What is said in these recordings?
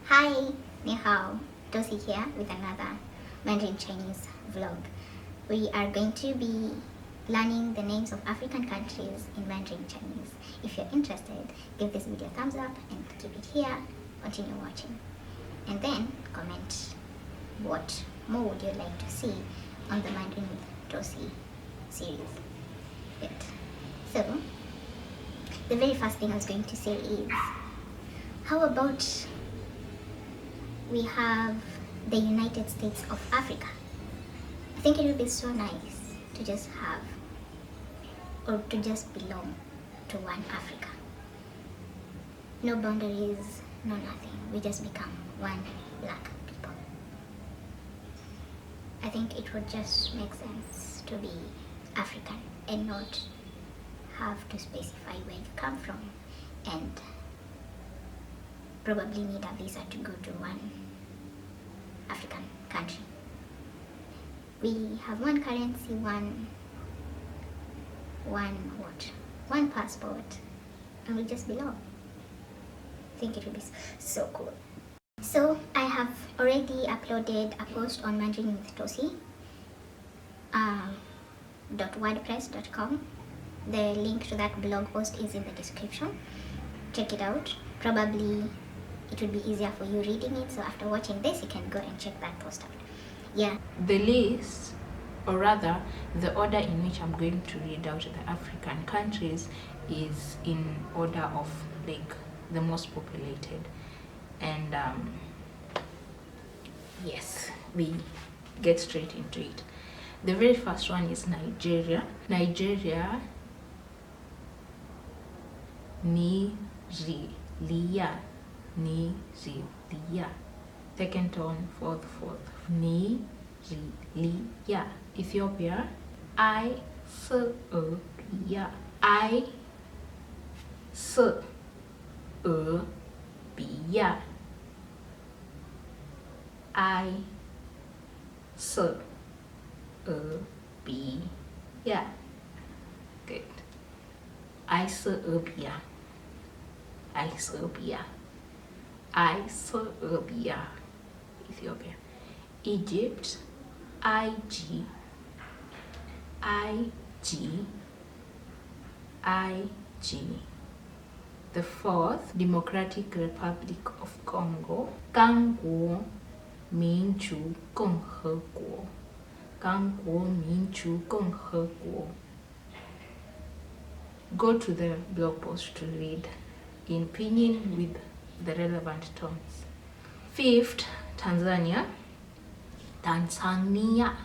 Hi, ni hao, Tossie here with another Mandarin Chinese vlog. We are going to be learning the names of African countries in Mandarin Chinese. If you're interested, give this video a thumbs up and keep it here. Continue watching. And then comment what more would you like to see on the Mandarin with Tossie series. Good. So, the very first thing I was going to say is, how about we have the United States of Africa? I think it would be so nice to just have, or to just belong to one Africa. No boundaries, no nothing. We just become one black people. I think it would just make sense to be African and not have to specify where you come from and probably need a visa to go to one African country. We have one currency, one passport, and we just belong. I think it would be so cool. So I have already uploaded a post on Mandarin with Tossie .wordpress.com. The link to that blog post is in the description. Check it out. Probably it would be easier for you reading it, so after watching this you can go and check that post out. Yeah. The list, or rather the order in which I'm going to read out the African countries, is in order of like the most populated. And yes, we get straight into it. The very first one is Nigeria. Nigeria, Ni-ri-lia. Ni-ri-lia. Second tone, fourth. Ni-ri-lia. Ethiopia, I-se-ria. I-se-ria. I-se-ria. Good. I-se-ria. Ethiopia. Egypt, IG. The fourth, Democratic Republic of Congo, 刚国民主共和国. 刚国民主共和国. Go to the blog post to read in pinyin with the relevant tones. Fifth, Tanzania. Tanzania.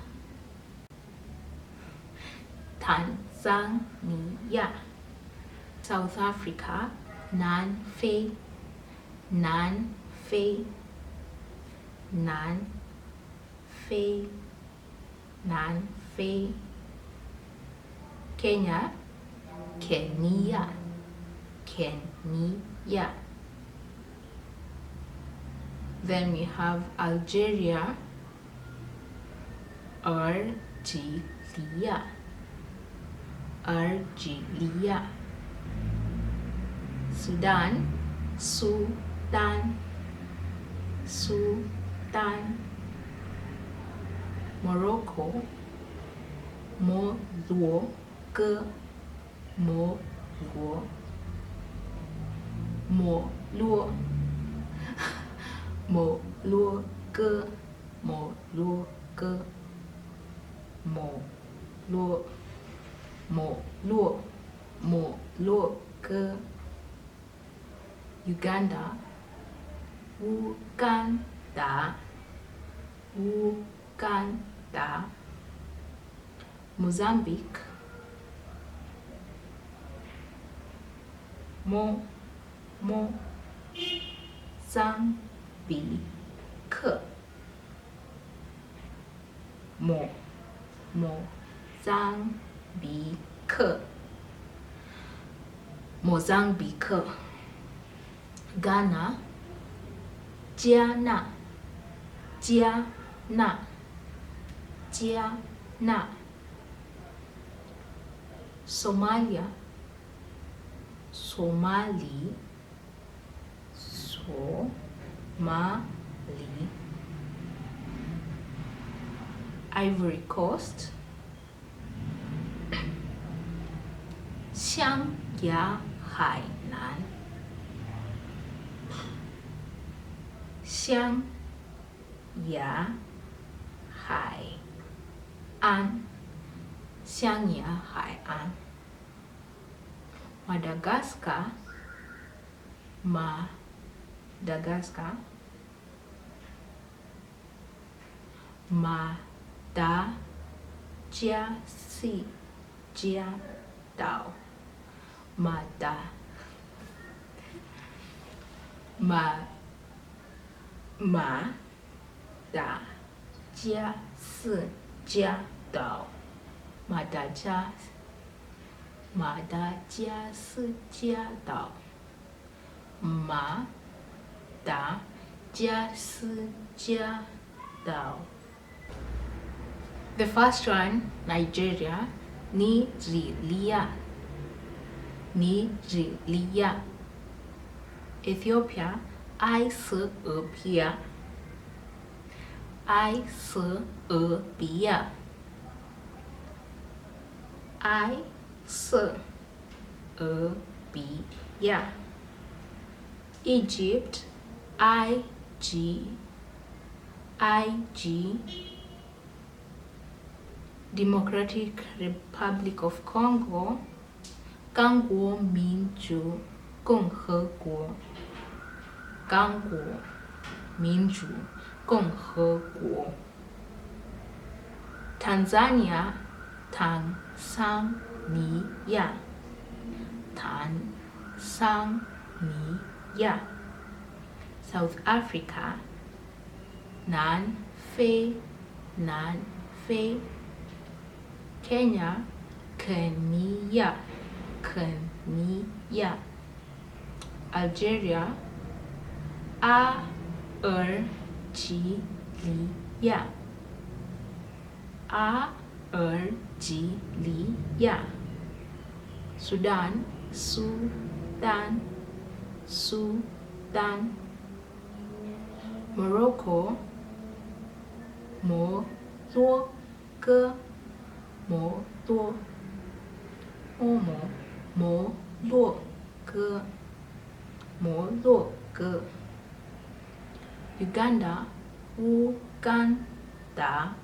South Africa, Nanfei. Kenya, Kenya. Then we have Algeria, Argelia. Sudan. Morocco, Molucca. Uganda, Uganda. Mozambique, Mozambique. Ghana, Ghana. Somalia, Somali. Mali, Ivory Coast, 湘雅海南，湘雅海岸，湘雅海岸。Madagascar, Madagascar, Madagascar 岛Madagascar 岛Madagascar 岛Madagascar 岛 The first one, Nigeria, Nigeria. Ethiopia, Ethiopia. Egypt, IG. Democratic Republic of Congo, Congo 民主共和国，刚果民主共和国。Tanzania, Tanzania. South Africa, 南非 Kenya, Kenya. Algeria, Algeria. Sudan, Sudan. Morocco, Morocco. Uganda, Uganda.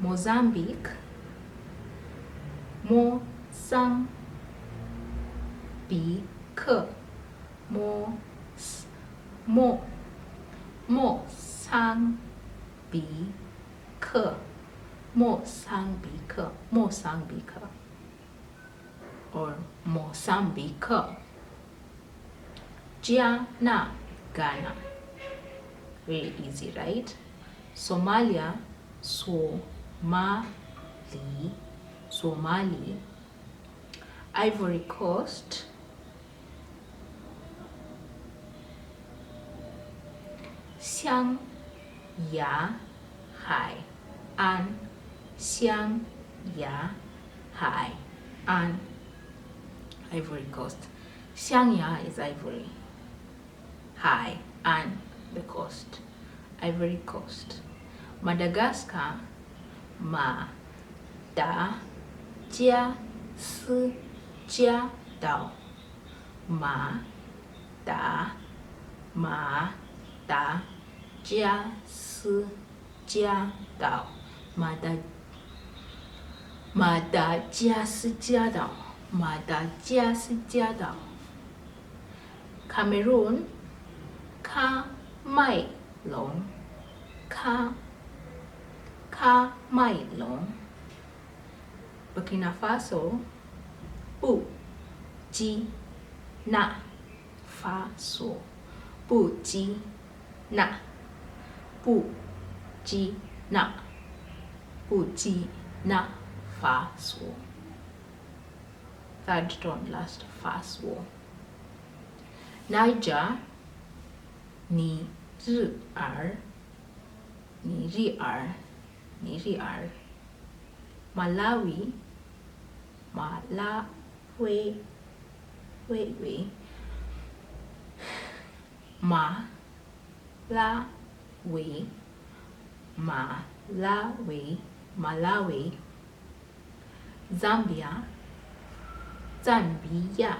Mozambique, Mozambique or Mozambique. Ghana, very easy, right? Somalia, Somali. Ivory Coast,湘雅海岸，湘雅海岸 Ivory Coast. 湘雅 is Ivory. 海岸 the coast. Ivory Coast. Madagascar, Madagascar 岛 Madagascar 岛 Madagascar 岛 Cameroon, Cameroon. Burkina Faso, Burkina Faso. Burkina Faso. Third tone last, Faso. Niger, Niger. Malawi, Malawi, Malawi, Zambia, Zambia,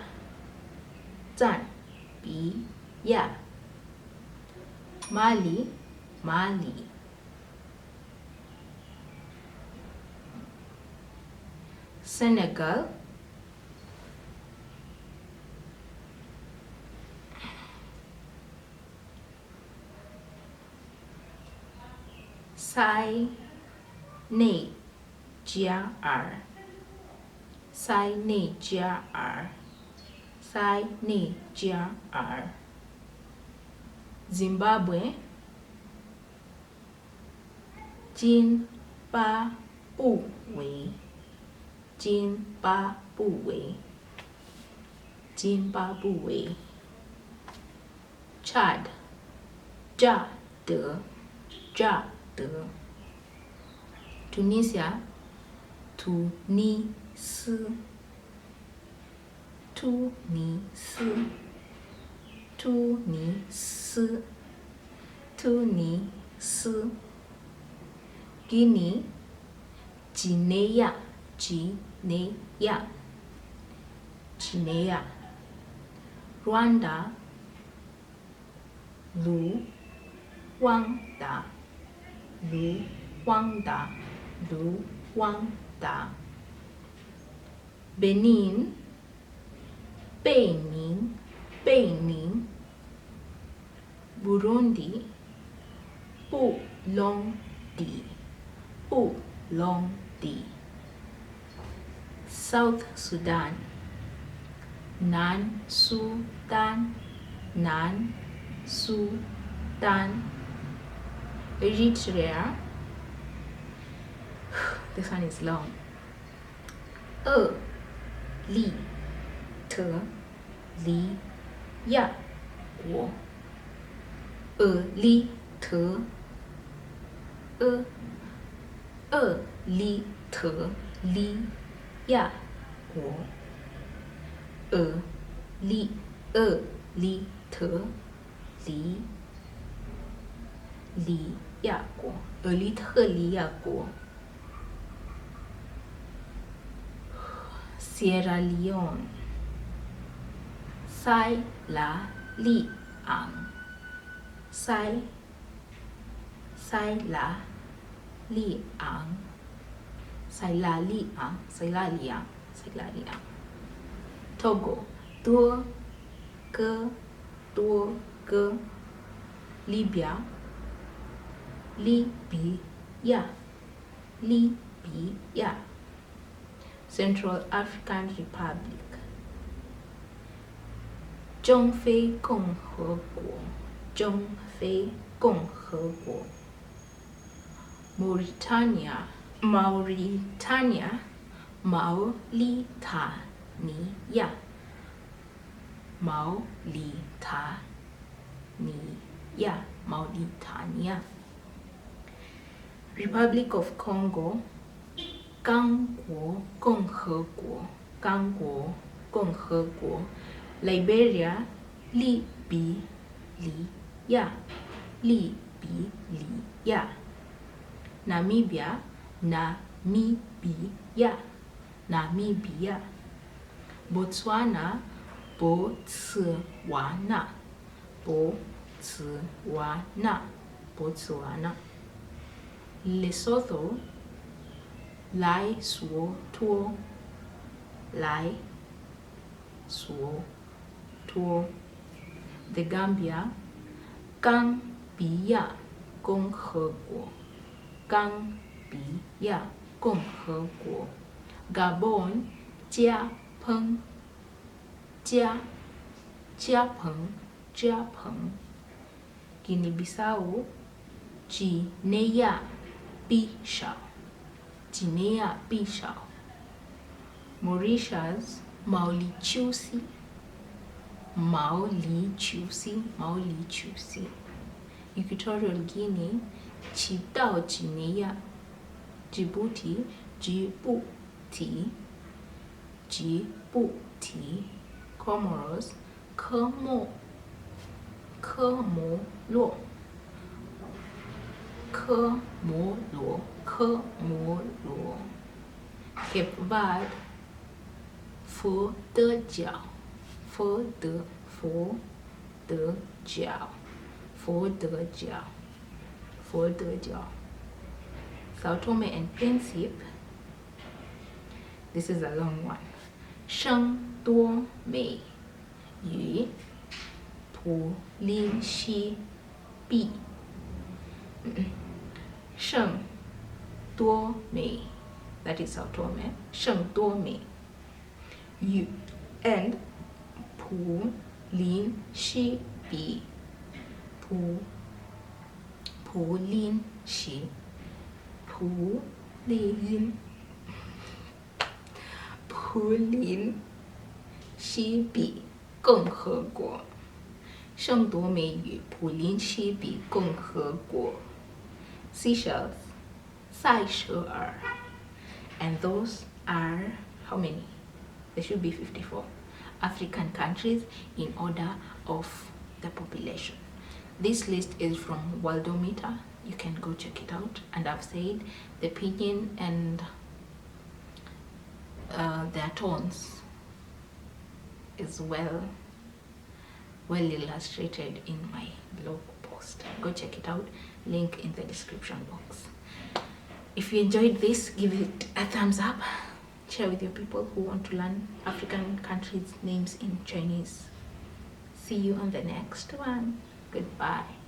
Zambia, Mali, Mali, Senegal, Niger, Zimbabwe, Zimbabwe, Chad, Tunisia, Tunis, Guinea, Rwanda, Rwanda, Benin, Burundi, Burundi, South Sudan, Sudan, Eritrea, this one is long, Sierra Leone, Togo, Libya, Central African Republic, 中非共和国 Mauritania, Republic of Congo, 刚果共和国 Liberia, Libya, Namibia, Botswana, Botswana, Lesotho, Lesotho, The Gambia, Gambia 共和国 Gabon, 加蓬 Guinea-Bissau, Guinea-Bissau, Mauritius, Mauritius, Equatorial Guinea, Chitao Guinea, Djibouti, Comoros, 科摩洛，科摩罗，科摩罗。Cape Verde， 佛得角，佛得角，佛得角，佛得角。Sao Tome and Principe， this is a long one。圣多美与普林西比，圣多美 that is Sao Tome， 圣多美与 and 普林西比，普林西比共和国，圣多美与普林西比共和国 Seychelles， 塞舌尔 and those are how many? There should be 54 African countries in order of the population. This list is from Worldometer. You can go check it out. And I've said the pidgin and their tones is well illustrated in my blog post. Go check it out. Link in the description box. If you enjoyed this, give it a thumbs up. Share with your people who want to learn African countries' names in Chinese. See you on the next one. Goodbye.